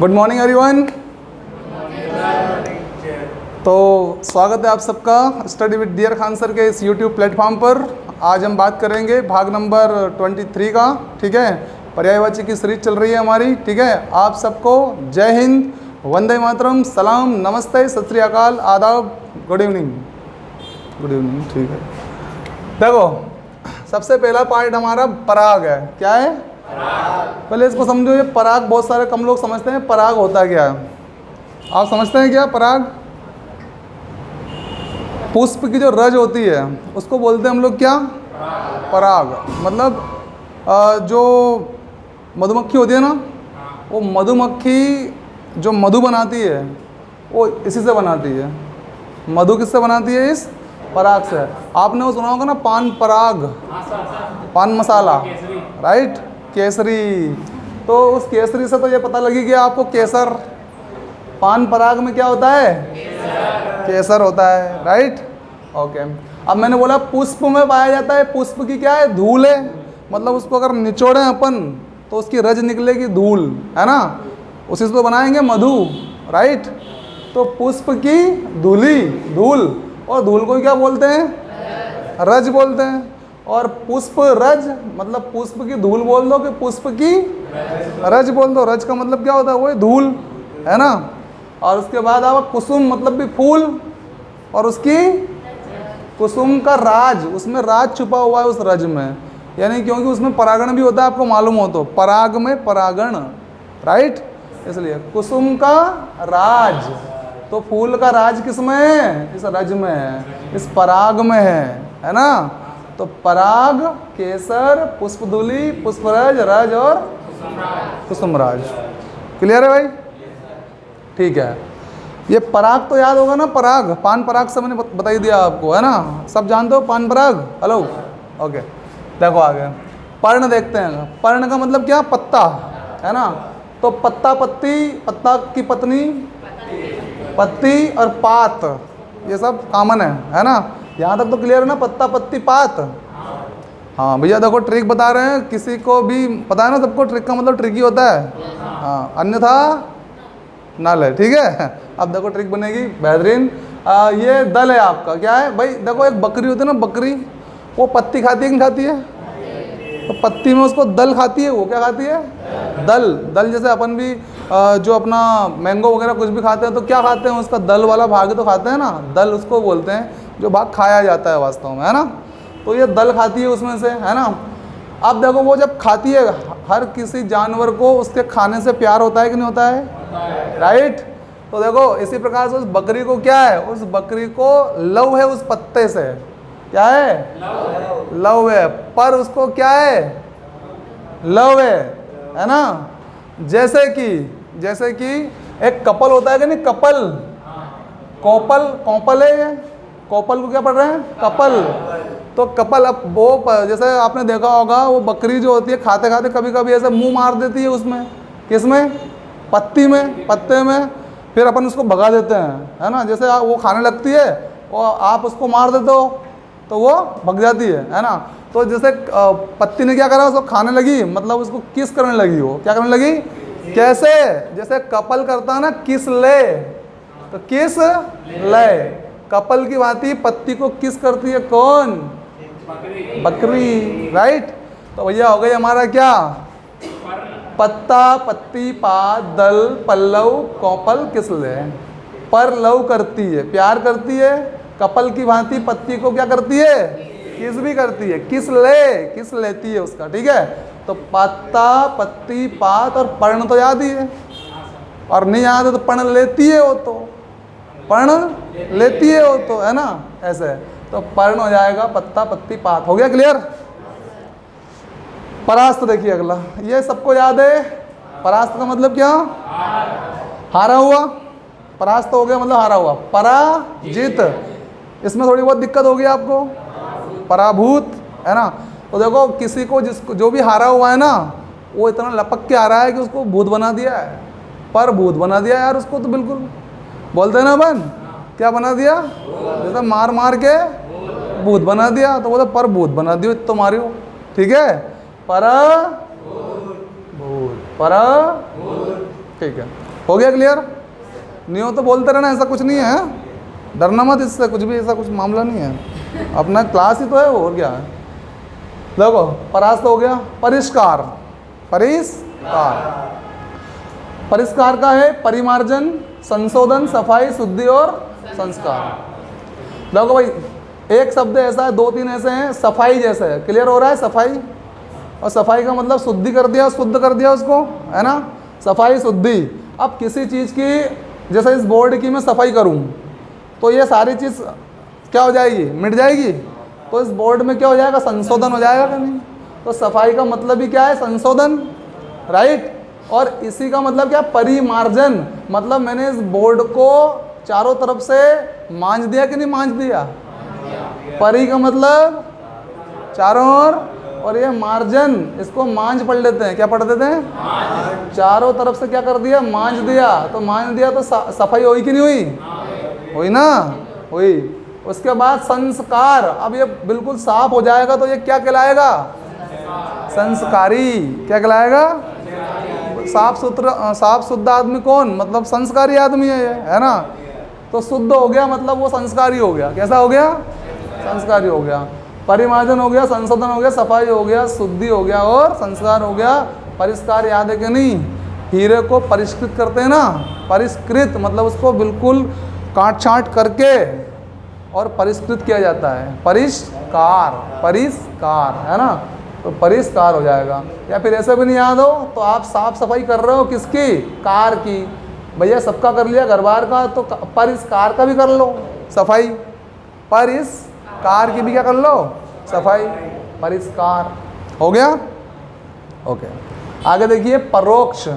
Good morning everyone. तो स्वागत है आप सबका study with dear Khan sir के इस यूट्यूब प्लेटफॉर्म पर। आज हम बात करेंगे भाग नंबर 23 का, ठीक है। पर्यायवाची की सीरीज चल रही है हमारी, ठीक है। आप सबको जय हिंद, वंदे मातरम, सलाम, नमस्ते, सत श्री अकाल, आदाब, गुड इवनिंग। गुड इवनिंग, ठीक है। देखो, सबसे पहला पार्ट हमारा पराग है। क्या है? पहले इसको समझो। ये पराग बहुत सारे कम लोग समझते हैं पराग होता क्या है। आप समझते हैं क्या पराग? पुष्प की जो रज होती है उसको बोलते हैं हम लोग क्या? पराग। मतलब जो मधुमक्खी होती है ना, वो मधुमक्खी जो मधु बनाती है वो इसी से बनाती है। मधु किससे बनाती है? इस पराग से। आपने वो सुना होगा ना, पान पराग, पान मसाला, राइट, केसरी। तो उस केसरी से तो ये पता लगी कि आपको केसर, पान पराग में क्या होता है? केसर होता है, राइट, ओके। अब मैंने बोला पुष्प में पाया जाता है। पुष्प की क्या है? धूल है। मतलब उसको अगर निचोड़ें अपन तो उसकी रज निकलेगी, धूल, है ना। उसी से तो बनाएंगे मधु, राइट। तो पुष्प की धूली, धूल, और धूल को क्या बोलते हैं? रज बोलते हैं। और पुष्प रज मतलब पुष्प की धूल बोल दो कि पुष्प की रज बोल दो। रज का मतलब क्या होता है? वो धूल, है ना। और उसके बाद आप कुसुम मतलब भी फूल, और उसकी कुसुम का राज, उसमें राज छुपा हुआ है उस रज में, यानी क्योंकि उसमें परागण भी होता है, आपको मालूम हो तो। पराग में परागण, राइट, इसलिए कुसुम का राज। तो फूल का राज किस में है? इस रज में है, इस पराग में है ना। तो पराग, केसर, पुष्पधूली, पुष्परज, रज और कुसुमराज। क्लियर है भाई? ठीक है। ये पराग तो याद होगा ना, पराग, पान पराग से मैंने बता ही दिया आपको, है ना। सब जानते हो पान पराग? Hello, okay. देखो आगे पर्ण देखते हैं। पर्ण का मतलब क्या? पत्ता, है ना। तो पत्ता, पत्ती, पत्ता की पत्नी, पत्ती और पात, ये सब कॉमन है ना। यहाँ तक तो क्लियर है ना? पत्ता, पत्ती, पात। हाँ भैया देखो, ट्रिक बता रहे हैं, किसी को भी पता है ना सबको ट्रिक का मतलब ट्रिक ही होता है, हाँ, अन्यथा नल है, ठीक है। अब देखो ट्रिक बनेगी बेहतरीन। ये दल है आपका। क्या है भाई? देखो एक बकरी होती है ना, बकरी, वो पत्ती खाती है कि नहीं खाती है? तो पत्ती में उसको दल खाती है। वो क्या खाती है? दल। दल जैसे अपन भी जो अपना मैंगो वगैरह कुछ भी खाते हैं तो क्या खाते हैं? उसका दल वाला भाग तो खाते हैं ना। दल उसको बोलते हैं जो भाग खाया जाता है वास्तव में, है ना। तो ये दल खाती है उसमें से, है ना। अब देखो वो जब खाती है, हर किसी जानवर को उसके खाने से प्यार होता है कि नहीं होता है? राइट। तो देखो इसी प्रकार से उस बकरी को क्या है? उस बकरी को लव है उस पत्ते से। क्या है? लव है। पर उसको क्या है? लव है ना। जैसे कि एक कपल होता है कि नहीं? कपल, कौपल, कौपल है ये। कौपल को क्या पढ़ रहे हैं? कपल। तो कपल, अब वो जैसे आपने देखा होगा, वो बकरी जो होती है खाते खाते कभी कभी ऐसे मुंह मार देती है उसमें। किसमें? पत्ती में, पत्ते में। फिर अपन उसको भगा देते हैं, है ना। जैसे वो खाने लगती है और आप उसको मार देते हो तो वो भग जाती है ना। तो जैसे पत्ती ने क्या करा? उसको खाने लगी, मतलब उसको किस करने लगी। वो क्या करने लगी? कैसे? जैसे कपल करता है ना, किस ले, तो किस ले। कपल की भांति पत्ती को किस करती है कौन? बकरी, राइट। तो भैया हो गई हमारा क्या? पत्ता, पत्ती, पात, दल, पल्लव, कौपल, किसले। पर लव करती है, प्यार करती है। कपल की भांति पत्ती को क्या करती है? किस भी करती है। किस ले, किस लेती है उसका, ठीक है। तो पत्ता, पत्ती, पात और पर्ण तो याद ही है, और नहीं याद है तो पर्ण लेती है वो, तो पर्ण लेती है वो, तो है ना, ऐसे। तो पर्ण हो जाएगा पत्ता, पत्ती, पात। हो गया क्लियर? परास्त देखिए अगला, ये सबको याद है। परास्त का मतलब क्या? हारा हुआ। परास्त हो गया मतलब हारा हुआ। पराजित, इसमें थोड़ी बहुत दिक्कत होगी आपको। पराभूत, है ना। तो देखो किसी को, जिसको जो भी हारा हुआ है ना, वो इतना लपक के आ रहा है कि उसको भूत बना दिया है। पर भूत बना दिया यार उसको, तो बिल्कुल बोलते हैं ना अपन, क्या बना दिया? जैसे मार मार के भूत बना दिया, तो बोलते पर भूत बना दियो तो मारियो, ठीक है। पर भूत, पर, ठीक है। हो गया क्लियर? नहीं हो तो बोलते रहना, ऐसा कुछ नहीं है, डरना मत इससे, कुछ भी ऐसा कुछ मामला नहीं है, अपना क्लास ही तो है वो, और क्या है। देखो परास्त हो गया, परिष्कार, परिष्कार, परिष्कार का है परिमार्जन, संशोधन, सफाई, शुद्धि और संस्कार। देखो भाई एक शब्द ऐसा है, दो तीन ऐसे हैं, सफाई जैसे है, क्लियर हो रहा है, सफाई, और सफाई का मतलब शुद्धि कर दिया, शुद्ध कर दिया उसको, है ना, सफाई शुद्धि। अब किसी चीज़ की, जैसे इस बोर्ड की मैं सफाई करूं तो ये सारी चीज़ क्या हो जाएगी, मिट जाएगी, तो इस बोर्ड में क्या हो जाएगा, संशोधन हो जाएगा कि नहीं। तो सफाई का मतलब ही क्या है, संशोधन, राइट। और इसी का मतलब क्या, परिमार्जन, मतलब मैंने इस बोर्ड को चारों तरफ से मांझ दिया कि नहीं मांझ दिया। परि का मतलब चारों ओर, और ये मार्जन, इसको मांझ पढ़ लेते हैं, क्या पढ़ देते हैं, चारों तरफ से क्या कर दिया, मांझ दिया। तो मांझ दिया तो सफाई हुई कि नहीं हुई, हुई ना, हुई। उसके बाद संस्कार, अब ये बिल्कुल साफ हो जाएगा तो ये क्या कहलाएगा, संस्कारी, क्या कहलाएगा, साफ सुथरा, साफ शुद्ध आदमी कौन, मतलब संस्कारी आदमी है ये, है ना। तो शुद्ध हो गया मतलब वो संस्कारी हो गया, कैसा हो गया, संस्कारी हो गया। परिमार्जन हो गया, संशोधन हो गया, सफाई हो गया, शुद्धि हो गया और संस्कार हो गया। परिष्कार याद है कि नहीं, हीरे को परिष्कृत करते हैं ना, परिष्कृत मतलब उसको बिल्कुल काट छाँट करके और परिष्कृत किया जाता है, परिष्कार, परिष्कार, है ना, तो परिष्कार हो जाएगा। या फिर ऐसे भी नहीं याद हो तो आप साफ सफाई कर रहे हो किसकी, कार की, भैया सबका कर लिया घर बार का, तो परिष्कार का भी कर लो सफाई, परिष्कार की भी क्या कर लो, सफाई, परिष्कार, हो गया, ओके। आगे देखिए परोक्ष,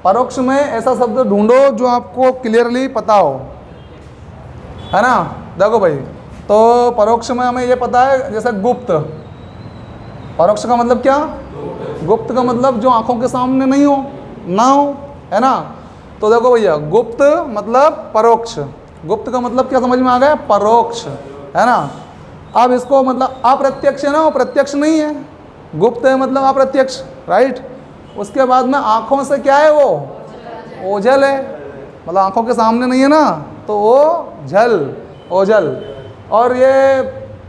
परोक्ष में ऐसा शब्द ढूंढो जो आपको क्लियरली पता हो, है ना। देखो भाई, तो परोक्ष में हमें ये पता है, जैसे गुप्त, परोक्ष का मतलब क्या, गुप्त का मतलब जो आंखों के सामने नहीं हो, ना हो, है ना। तो देखो भैया गुप्त मतलब परोक्ष, गुप्त का मतलब क्या समझ में आ गया, परोक्ष, है ना। अब इसको मतलब अप्रत्यक्ष है ना, वो प्रत्यक्ष नहीं है, गुप्त है मतलब अप्रत्यक्ष, राइट। उसके बाद में आंखों से क्या है, वो ओझल है, मतलब आंखों के सामने नहीं है ना, तो वो झल, ओझल। और ये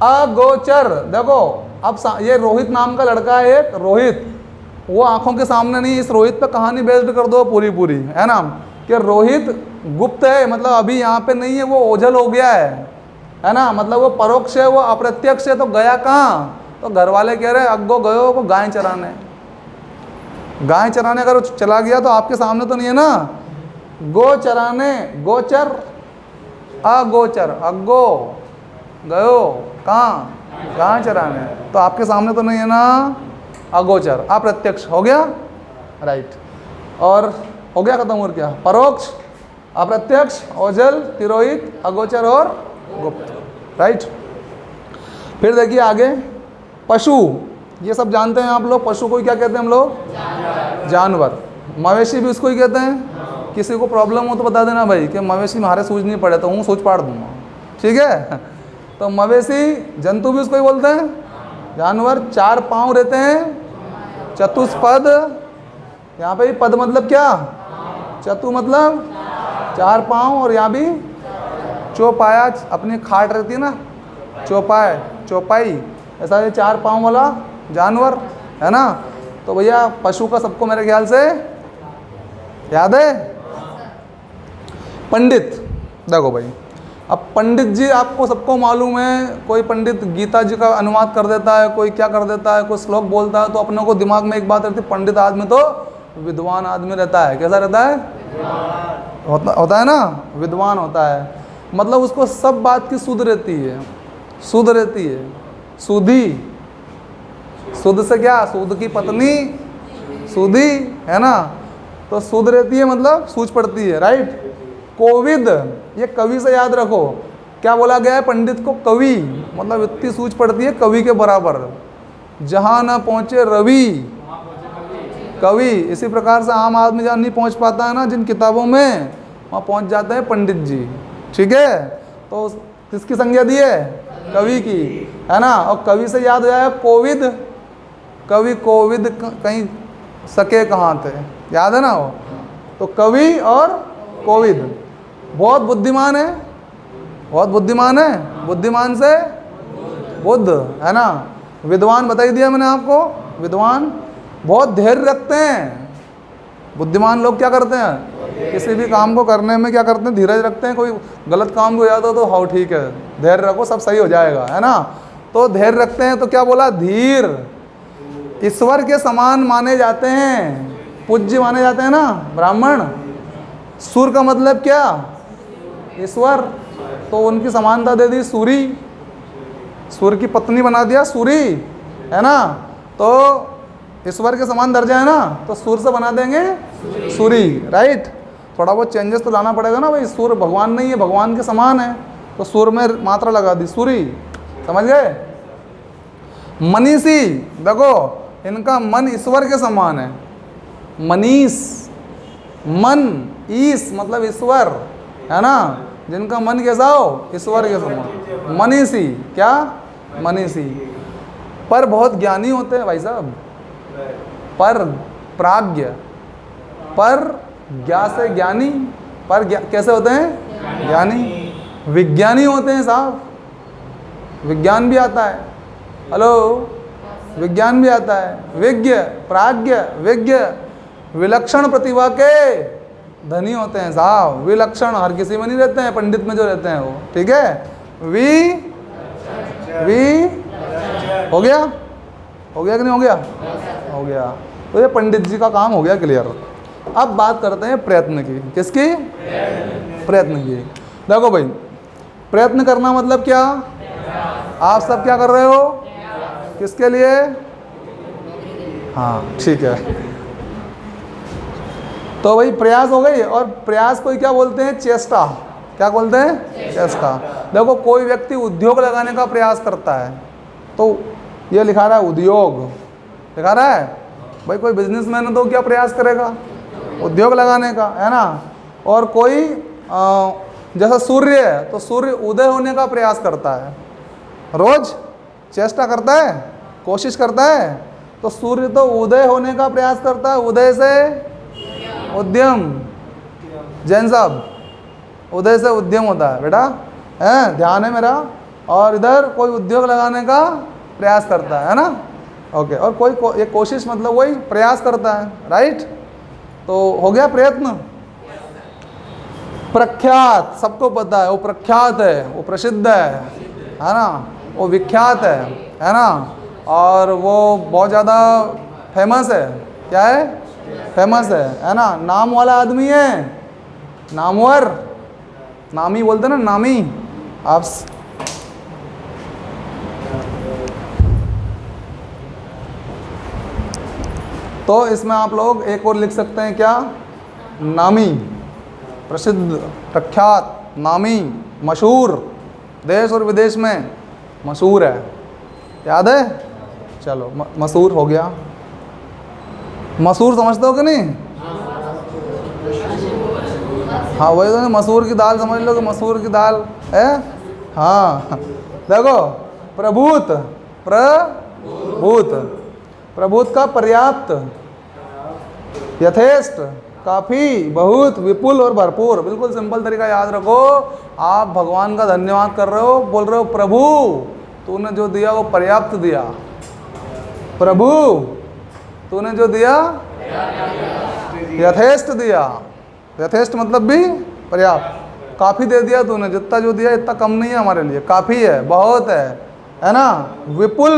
अगोचर, देखो अब ये रोहित नाम का लड़का है एक, रोहित, वो आंखों के सामने नहीं, इस रोहित पे कहानी बेस्ड कर दो पूरी पूरी, है ना, कि रोहित गुप्त है, मतलब अभी यहाँ पे नहीं है, वो ओझल हो गया है ना, मतलब वो परोक्ष है, वो अप्रत्यक्ष है। तो गया कहाँ, तो घर वाले कह रहे अग्गो गयो वो गाय चराने, गाय चराने अगर चला गया तो आपके सामने तो नहीं है ना, गो चराने, गोचर, अगोचर, अग्गो गयो कहाँ, गाय चराने, तो आपके सामने तो नहीं है ना, अगोचर, अप्रत्यक्ष, हो गया, राइट। और हो गया खत्म, और क्या, परोक्ष, अप्रत्यक्ष, ओझल, तिरोहित, अगोचर और गुप्त, राइट। फिर देखिए आगे पशु, ये सब जानते हैं आप लोग, पशु को क्या कहते हैं हम लोग, जानवर। मवेशी भी उसको ही कहते हैं। किसी को प्रॉब्लम हो तो बता देना भाई कि मवेशी मारे सूझ नहीं पड़े, तो हूँ सूझ पाड़ दूंगा, ठीक है। तो मवेशी, जंतु भी उसको ही बोलते हैं, जानवर। चार पाँव रहते हैं, चतुष्पद, यहाँ पे पद मतलब क्या, चतु मतलब चार पाँव, और यहाँ भी चौपाया, अपनी खाट रहती है ना, चौपाई, चौपाई, ऐसा ये चार पाँव वाला जानवर, है ना। तो भैया पशु का सबको मेरे ख्याल से याद है। पंडित, देखो भाई, अब पंडित जी आपको सबको मालूम है, कोई पंडित गीता जी का अनुवाद कर देता है, कोई क्या कर देता है, कोई श्लोक बोलता है, तो अपने को दिमाग में एक बात रहती है, पंडित आदमी तो विद्वान आदमी रहता है, कैसा रहता है, होता है ना, विद्वान होता है, मतलब उसको सब बात की सुध रहती है, सुध रहती है, सुधी, सुध से क्या, सुध की पत्नी सुधी, है ना, तो सुध रहती है मतलब सूझ पड़ती है, राइट। कोविद, ये कवि से याद रखो, क्या बोला गया है, पंडित को कवि, मतलब इतनी सूझ पड़ती है कवि के बराबर, जहाँ ना पहुँचे रवि, कवि। इसी प्रकार से आम आदमी जहाँ नहीं पहुँच पाता है ना जिन किताबों में, वहाँ पहुँच जाते हैं पंडित जी, ठीक है। तो किसकी संज्ञा दी है, कवि की, है ना। और कवि से याद हो जाए कोविद, कवि कोविद कहीं सके कहाँ थे, याद है ना वो, तो कवि और कोविद। बहुत बुद्धिमान है, बहुत बुद्धिमान है, बुद्धिमान से बुद्ध, है ना। विद्वान बता ही दिया मैंने आपको, विद्वान। बहुत धैर्य रखते हैं, बुद्धिमान लोग क्या करते हैं, किसी भी काम को करने में क्या करते हैं, धीरज रखते हैं। कोई गलत काम को याद हो तो हाँ ठीक है, धैर्य रखो, सब सही हो जाएगा, है ना। तो धैर्य रखते हैं, तो क्या बोला, धीर। ईश्वर के समान माने जाते हैं, पूज्य माने जाते हैं ना ब्राह्मण। सूर का मतलब क्या, ईश्वर, तो उनकी समानता दे दी सूरी, सूर्य की पत्नी बना दिया सूरी, है ना। तो ईश्वर के समान दर्जा है ना, तो सूर्य से बना देंगे सूरी, राइट। थोड़ा बहुत चेंजेस तो लाना पड़ेगा ना भाई, सूर्य भगवान नहीं है, भगवान के समान है, तो सूर्य में मात्रा लगा दी सूरी, समझ गए। मनीषी, देखो इनका मन ईश्वर के समान है। मनीष, मन, ईश मतलब ईश्वर, है ना। जिनका मन कैसा हो, ईश्वर के समान। मनीषी, क्या, मनीषी। पर बहुत ज्ञानी होते हैं भाई साहब, पर प्राज्ञ, पर ज्ञा से ज्ञानी, पर कैसे होते हैं, ज्ञानी। विज्ञानी होते हैं साहब, विज्ञान भी आता है, हेलो, विज्ञान भी आता है। विज्ञ, प्राज्ञ, विज्ञ, विलक्षण प्रतिभा के धनी होते हैं साहब। विलक्षण हर किसी में नहीं रहते हैं, पंडित में जो रहते हैं वो, ठीक है। वी हो गया, हो गया कि नहीं हो गया, हो गया। तो ये पंडित जी का काम हो गया क्लियर। अब बात करते हैं प्रयत्न की, किसकी, प्रयत्न की। देखो भाई, प्रयत्न करना मतलब क्या, आप सब क्या कर रहे हो, किसके लिए, हाँ ठीक है। तो भाई प्रयास हो गई, और प्रयास को क्या बोलते हैं, चेष्टा। क्या बोलते हैं, चेष्टा। देखो कोई व्यक्ति उद्योग लगाने का प्रयास करता है, तो ये लिखा रहा है उद्योग, लिखा रहा है भाई। कोई बिजनेसमैन है तो क्या प्रयास करेगा, उद्योग लगाने का, है ना। और कोई जैसा सूर्य है, तो सूर्य उदय होने का प्रयास करता है, रोज चेष्टा करता है, कोशिश करता है। तो सूर्य तो उदय होने का प्रयास करता है, उदय से उद्यम। जैन साहब, उदय से उद्यम होता है बेटा, है, ध्यान है मेरा। और इधर कोई उद्योग लगाने का प्रयास करता है ना, ओके। और कोई ये कोशिश मतलब वही प्रयास करता है, राइट। तो हो गया प्रयत्न। प्रख्यात, सबको पता है वो प्रख्यात है, वो प्रसिद्ध है ना, वो विख्यात है ना। और वो बहुत ज़्यादा फेमस है, क्या है, फेमस है ना। नाम वाला आदमी है, नामवर, नामी बोलते हैं ना, नामी। आप तो इसमें आप लोग एक और लिख सकते हैं, क्या, नामी, प्रसिद्ध, प्रख्यात, नामी, मशहूर, देश और विदेश में मशहूर है, याद है। चलो मशहूर हो गया। मसूर समझते हो कि नहीं, हाँ वही तो, मसूर की दाल समझ लो कि मसूर की दाल है, हाँ। देखो प्रभूत, प्रभूत, प्रभूत का पर्याप्त, यथेष्ट, काफ़ी, बहुत, विपुल और भरपूर। बिल्कुल सिंपल तरीका याद रखो। आप भगवान का धन्यवाद कर रहे हो, बोल रहे हो प्रभु तूने जो दिया वो पर्याप्त दिया, प्रभु तूने जो दिया यथेष्ट दिया। यथेष्ट मतलब भी पर्याप्त, काफ़ी दे दिया तूने, जितना जो दिया इतना कम नहीं है हमारे लिए, काफ़ी है, बहुत है ना। विपुल,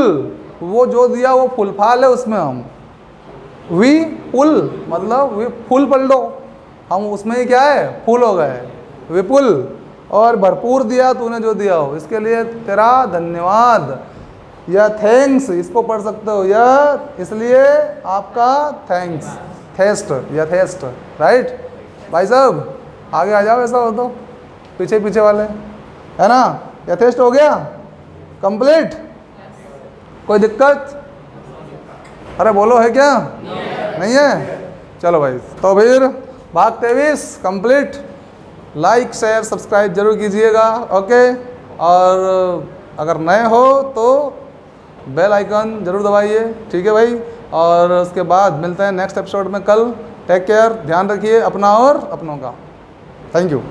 वो जो दिया वो फुलफाल है उसमें हम। विपुल मतलब फूल पढ़ लो, हम उसमें ही क्या है, फूल हो गए, विपुल। और भरपूर दिया तूने जो दिया हो, इसके लिए तेरा धन्यवाद, या थैंक्स इसको पढ़ सकते हो, या इसलिए आपका थैंक्स, थेस्ट, या थेस्ट, राइट। भाई साहब आगे आ जाओ, ऐसा हो तो पीछे पीछे वाले, है ना। यथेष्ट हो गया, कंप्लीट, कोई दिक्कत, अरे बोलो है क्या, नहीं है। चलो भाई, तो फिर भाग 23 कंप्लीट। लाइक शेयर सब्सक्राइब जरूर कीजिएगा, ओके। और अगर नए हो तो बेल आइकन जरूर दबाइए, ठीक है भाई। और उसके बाद मिलते हैं नेक्स्ट एपिसोड में कल। टेक केयर, ध्यान रखिए अपना और अपनों का। Thank you.